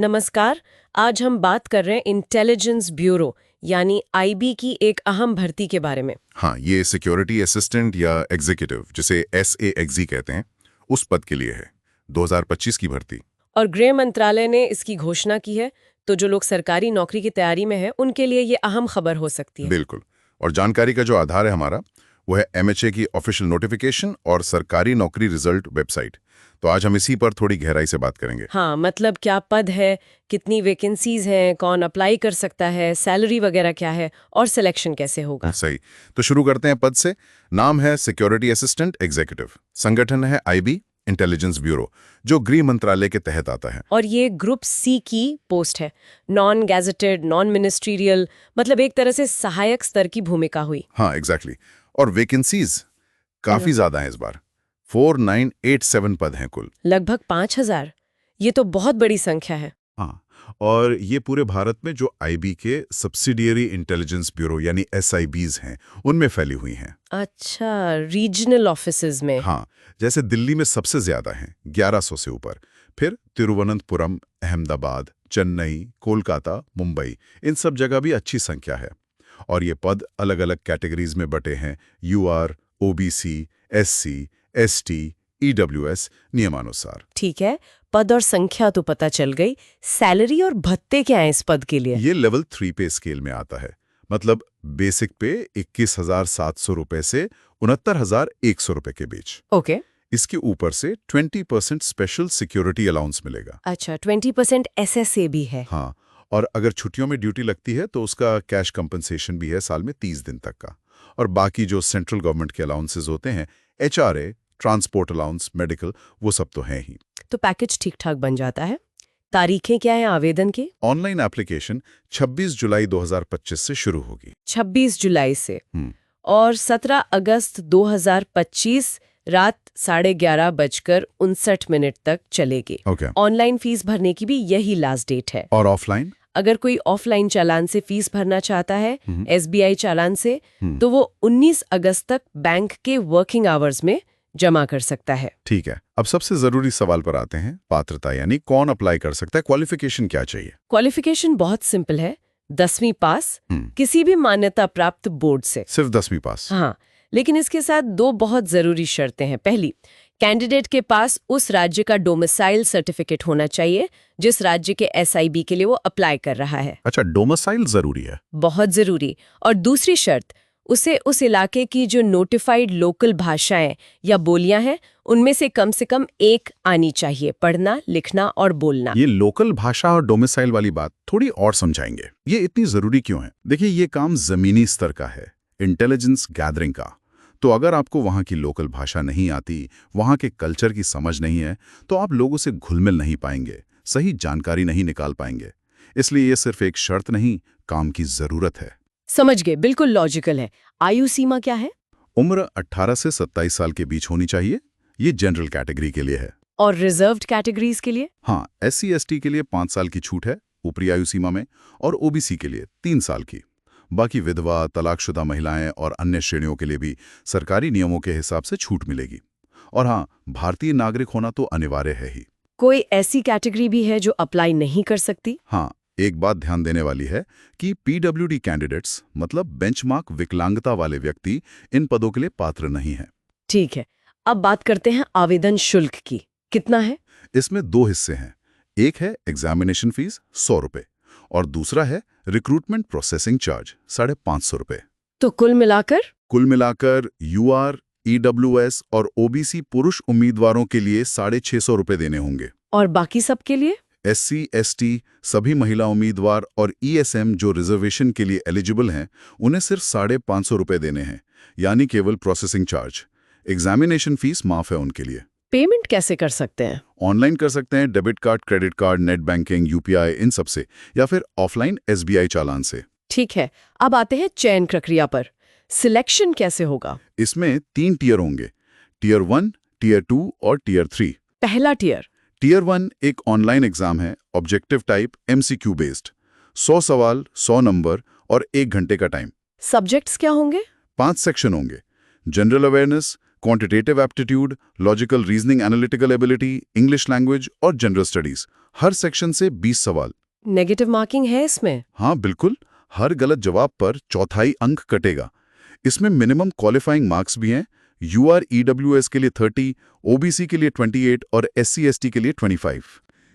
नमस्कार। आज हम बात कर रहे हैं इंटेलिजेंस ब्यूरो यानी आईबी की एक अहम भर्ती के बारे में। हाँ, ये सिक्योरिटी असिस्टेंट या एग्जीक्यूटिव जिसे SAXG कहते हैं, उस पद के लिए है। 2025 की भर्ती। और गृह मंत्रालय ने इसकी घोषणा की है, तो जो लोग सरकारी नौकरी की तैयारी में हैं उनके लिए ये अहम खबर हो सकती है। बिल्कुल। और जानकारी का जो आधार है हमारा, वो है MHA की ऑफिशियल नोटिफिकेशन और सरकारी नौकरी रिजल्ट वेबसाइट। तो आज हम इसी पर थोड़ी गहराई से बात करेंगे। हाँ, मतलब क्या पद है, कितनी वैकेंसीज हैं, कौन अप्लाई कर सकता है, सैलरी वगैरह क्या है और सिलेक्शन कैसे होगा। सही। तो शुरू करते हैं पद से। नाम है सिक्योरिटी असिस्टेंट एग्जीक्यूटिव। संगठन है IB इंटेलिजेंस ब्यूरो, जो गृह मंत्रालय के तहत आता है। और ये ग्रुप सी की पोस्ट है, नॉन गैजेटेड, नॉन मिनिस्ट्रियल, मतलब एक तरह से सहायक स्तर की भूमिका हुई। हाँ, एग्जैक्टली। और वैकेंसीज काफी ज्यादा है इस बार। 4987 पद हैं कुल। लगभग 5,000। ये तो बहुत बड़ी संख्या है। हाँ, और ये पूरे भारत में जो IB के सब्सिडियरी इंटेलिजेंस ब्यूरो यानी SIBs हैं, उनमें फैली हुई हैं। अच्छा, रीजनल ऑफिसेज में। हाँ, जैसे दिल्ली में सबसे ज्यादा हैं, 1100 से ऊपर। फिर तिरुवनंतपुरम, अहमदाबाद, चेन्नई, कोलकाता, मुंबई, इन सब जगह भी अच्छी संख्या है। और ये पद अलग अलग कैटेगरीज में बटे हैं: UR, OBC, SC, ST, EWS नियमानुसार। ठीक है, पद और संख्या तो पता चल गई। सैलरी और भत्ते क्या है इस पद के लिए? ये लेवल 3 पे स्केल में आता है। मतलब बेसिक पे 21,700 रुपए से 69,100 रुपए के बीच। ओके। इसके ऊपर से 20% स्पेशल सिक्योरिटी अलाउंस मिलेगा। अच्छा, 20% SSA भी है। हाँ, और अगर छुट्टियों में ड्यूटी लगती है तो उसका कैश कंपनसेशन भी है, साल में 30 दिन तक का। और बाकी जो सेंट्रल गवर्नमेंट के अलाउंसेस होते हैं, HRA, ट्रांसपोर्ट अलाउंस, मेडिकल, वो सब तो हैं ही। तो पैकेज ठीक ठाक बन जाता है। तारीखें क्या है आवेदन की? ऑनलाइन एप्लीकेशन 26 जुलाई 2025 से शुरू होगी। 26 जुलाई से और 17 अगस्त 2025 रात 11:59 तक चलेगी। ओके। ऑनलाइन फीस भरने की भी यही लास्ट डेट है। और ऑफलाइन? अगर कोई ऑफलाइन चालान से फीस भरना चाहता है, SBI चालान से, तो वो 19 अगस्त तक बैंक के वर्किंग आवर्स में जमा कर सकता है। ठीक है। अब सबसे जरूरी सवाल पर आते हैं, पात्रता यानी कौन अप्लाई कर सकता है, क्वालिफिकेशन क्या चाहिए? क्वालिफिकेशन बहुत सिंपल है, 10वीं पास, किसी भी मान्यता प्राप्त बोर्ड से। सिर्फ 10वीं पास? हाँ, लेकिन इसके साथ दो बहुत जरूरी शर्तें हैं। पहली, कैंडिडेट के पास उस राज्य का डोमिसाइल सर्टिफिकेट होना चाहिए जिस राज्य के SIB के लिए वो अप्लाई कर रहा है। अच्छा, डोमिसाइल जरूरी है? बहुत जरूरी। और दूसरी शर्त, उसे उस इलाके की जो नोटिफाइड लोकल भाषाएं या बोलियां हैं उनमें से कम एक आनी चाहिए, पढ़ना, लिखना और बोलना। ये लोकल भाषा और डोमिसाइल वाली बात थोड़ी और समझाएंगे, ये इतनी जरूरी क्यों है? देखिए, ये काम जमीनी स्तर का है, इंटेलिजेंस गैदरिंग का। तो अगर आपको वहाँ की लोकल भाषा नहीं आती, वहाँ के कल्चर की समझ नहीं है, तो आप लोगों से घुल मिल नहीं पाएंगे, सही जानकारी नहीं निकाल पाएंगे। इसलिए ये सिर्फ एक शर्त नहीं, काम की जरूरत है। समझ गए, बिल्कुल लॉजिकल है। आयु सीमा क्या है? उम्र 18 से 27 साल के बीच होनी चाहिए। ये जनरल कैटेगरी के लिए है। और रिजर्व्ड कैटेगरीज के लिए? हाँ, SC ST के लिए 5 साल की छूट है ऊपरी आयु सीमा में, और OBC के लिए 3 साल की। बाकी विधवा, तलाकशुदा महिलाएं और अन्य श्रेणियों के लिए भी सरकारी नियमों के हिसाब से छूट मिलेगी। और हाँ, भारतीय नागरिक होना तो अनिवार्य है ही। कोई ऐसी कैटेगरी भी है जो अप्लाई नहीं कर सकती? हाँ, एक बात ध्यान देने वाली है कि PWD कैंडिडेट्स, मतलब बेंचमार्क विकलांगता वाले व्यक्ति, इन पदों के लिए पात्र नहीं हैं। ठीक है, अब बात करते हैं आवेदन शुल्क की। कितना है? इसमें 2 हिस्से हैं। एक है एग्जामिनेशन फीस 100 रुपए, और दूसरा है रिक्रूटमेंट प्रोसेसिंग चार्ज 550 रुपए। तो कुल मिलाकर UR, EWS और OBC पुरुष उम्मीदवारों के लिए 650 रुपए देने होंगे। और बाकी सब के लिए? SC ST, सभी महिला उम्मीदवार और ESM जो रिजर्वेशन के लिए एलिजिबल हैं, उन्हें सिर्फ 550 रुपए देने हैं, यानी केवल प्रोसेसिंग चार्ज। एग्जामिनेशन फीस माफ है उनके लिए। पेमेंट कैसे कर सकते हैं? ऑनलाइन कर सकते हैं, debit card, credit card, net banking, UPI, इन सब से, या फिर ऑफलाइन SBI चालान से। ठीक है, अब आते हैं चयन प्रक्रिया पर। सिलेक्शन कैसे होगा? इसमें 3 टियर होंगे, टियर 1, टियर 2 और टियर 3। पहला टियर? टियर 1 एक ऑनलाइन एग्जाम है, ऑब्जेक्टिव टाइप, MCQ बेस्ड। 100 सवाल, 100 नंबर और 1 घंटे का टाइम। सब्जेक्ट्स क्या होंगे? 5 सेक्शन होंगे: general awareness, quantitative aptitude, logical reasoning, analytical ability, English language और जनरल स्टडीज। हर सेक्शन से 20 सवाल। नेगेटिव मार्किंग है इसमें? हाँ बिल्कुल, हर गलत जवाब पर चौथाई अंक कटेगा। इसमें मिनिमम क्वालिफाइंग मार्क्स भी हैं। UR-EWS के लिए 30, OBC के लिए 28 और SC/ST के लिए 25।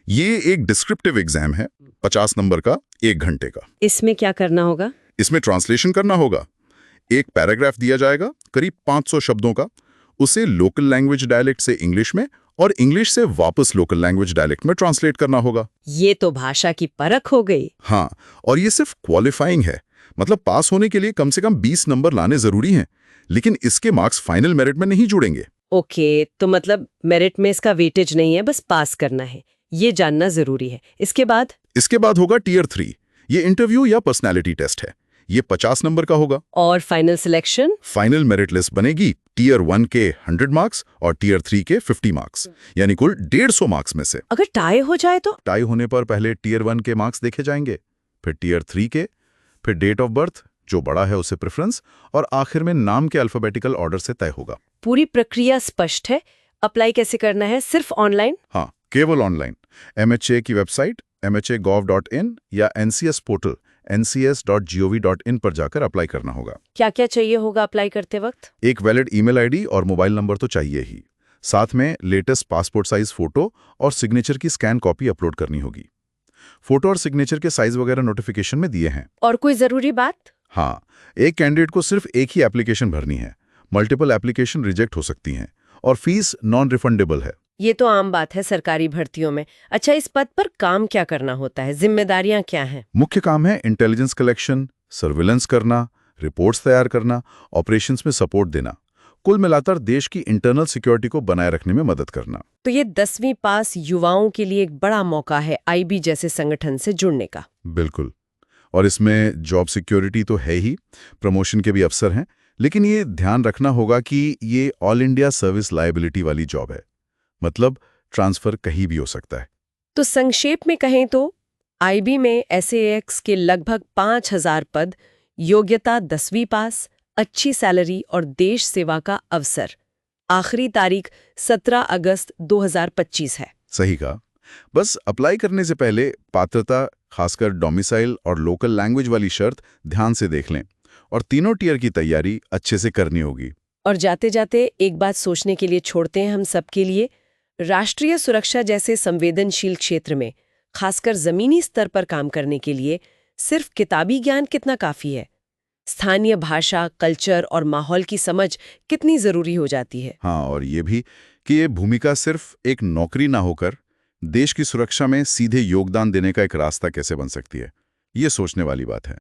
ये एक डिस्क्रिप्टिव एग्जाम है, 50 नंबर का, 1 घंटे का। इसमें क्या करना होगा? इसमें ट्रांसलेशन करना होगा। एक पैराग्राफ दिया जाएगा करीब 500 शब्दों का, उसे लोकल लैंग्वेज डायलेक्ट से इंग्लिश में और इंग्लिश से वापस लोकल लैंग्वेज डायलेक्ट में ट्रांसलेट करना होगा। ये तो भाषा की परख हो गई। हाँ, और ये सिर्फ क्वालिफाइंग है, मतलब पास होने के लिए कम से कम 20 नंबर लाने जरूरी हैं, लेकिन इसके मार्क्स फाइनल मेरिट में नहीं जुड़ेंगे। ओके, तो मतलब मेरिट में इसका वेटेज नहीं है, बस पास करना है, ये जानना जरूरी है। इसके बाद होगा Tier 3। ये इंटरव्यू या पर्सनैलिटी टेस्ट है। ये 50 नंबर का होगा। और final selection? Final merit list बनेगी Tier 1 के 100 मार्क्स और Tier 3 के 50 मार्क्स, यानी कुल 150 मार्क्स में से। अगर टाई हो जाए तो? टाई होने पर पहले Tier 1 के मार्क्स देखे जाएंगे, फिर Tier 3 के, फिर डेट ऑफ बर्थ, जो बड़ा है उसे प्रेफरेंस, और आखिर में नाम के अल्फाबेटिकल ऑर्डर से तय होगा। पूरी प्रक्रिया स्पष्ट है। अप्लाई कैसे करना है? सिर्फ ऑनलाइन? हाँ, केवल ऑनलाइन। MHA की वेबसाइट mhagov.in या NCS पोर्टल ncs.gov.in पर जाकर अप्लाई करना होगा। क्या क्या चाहिए होगा अप्लाई करते वक्त? एक वैलिड ईमेल आईडी और मोबाइल नंबर तो चाहिए ही। साथ में लेटेस्ट पासपोर्ट साइज फोटो और सिग्नेचर की स्कैन कॉपी अपलोड करनी होगी। फोटो और सिग्नेचर के साइज वगैरह नोटिफिकेशन में दिए हैं। और कोई जरूरी बात? हाँ, एक कैंडिडेट को सिर्फ एक ही एप्लीकेशन भरनी है। मल्टीपल एप्लीकेशन रिजेक्ट हो सकती हैं और फीस नॉन रिफंडेबल है। ये तो आम बात है सरकारी भर्तियों में। अच्छा, इस पद पर काम क्या करना होता है? जिम्मेदारियां क्या हैं? मुख्य काम है इंटेलिजेंस कलेक्शन, सर्विलेंस करना, रिपोर्ट्स तैयार करना, ऑपरेशंस में सपोर्ट देना, कुल मिलाकर देश की इंटरनल सिक्योरिटी को बनाए रखने में मदद करना। तो ये 10वीं पास युवाओं के लिए एक बड़ा मौका है IB जैसे संगठन से जुड़ने का। बिल्कुल, और इसमें जॉब सिक्योरिटी तो है ही, प्रमोशन के भी अवसर हैं, लेकिन ये ध्यान रखना होगा कि ये ऑल इंडिया सर्विस लायबिलिटी वाली जॉब है, मतलब ट्रांसफर कहीं भी हो सकता है। तो संक्षेप में कहें तो IB में SAX के लगभग 5000 पद, योग्यता 10वीं पास, अच्छी सैलरी और देश सेवा का अवसर। आखिरी तारीख 17 अगस्त 2025 है। सही कहा। बस अप्लाई करने से पहले पात्रता, खासकर डोमिसाइल और लोकल लैंग्वेज वाली शर्त ध्यान से देख लें, और तीनों टियर की तैयारी अच्छे से करनी होगी। और जाते जाते एक बात सोचने के लिए छोड़ते हैं हम सबके लिए। राष्ट्रीय सुरक्षा जैसे संवेदनशील क्षेत्र में, खासकर जमीनी स्तर पर काम करने के लिए सिर्फ किताबी ज्ञान कितना काफी है? स्थानीय भाषा, कल्चर और माहौल की समझ कितनी जरूरी हो जाती है? हाँ, और ये भी कि ये भूमिका सिर्फ एक नौकरी ना होकर देश की सुरक्षा में सीधे योगदान देने का एक रास्ता कैसे बन सकती है, ये सोचने वाली बात है।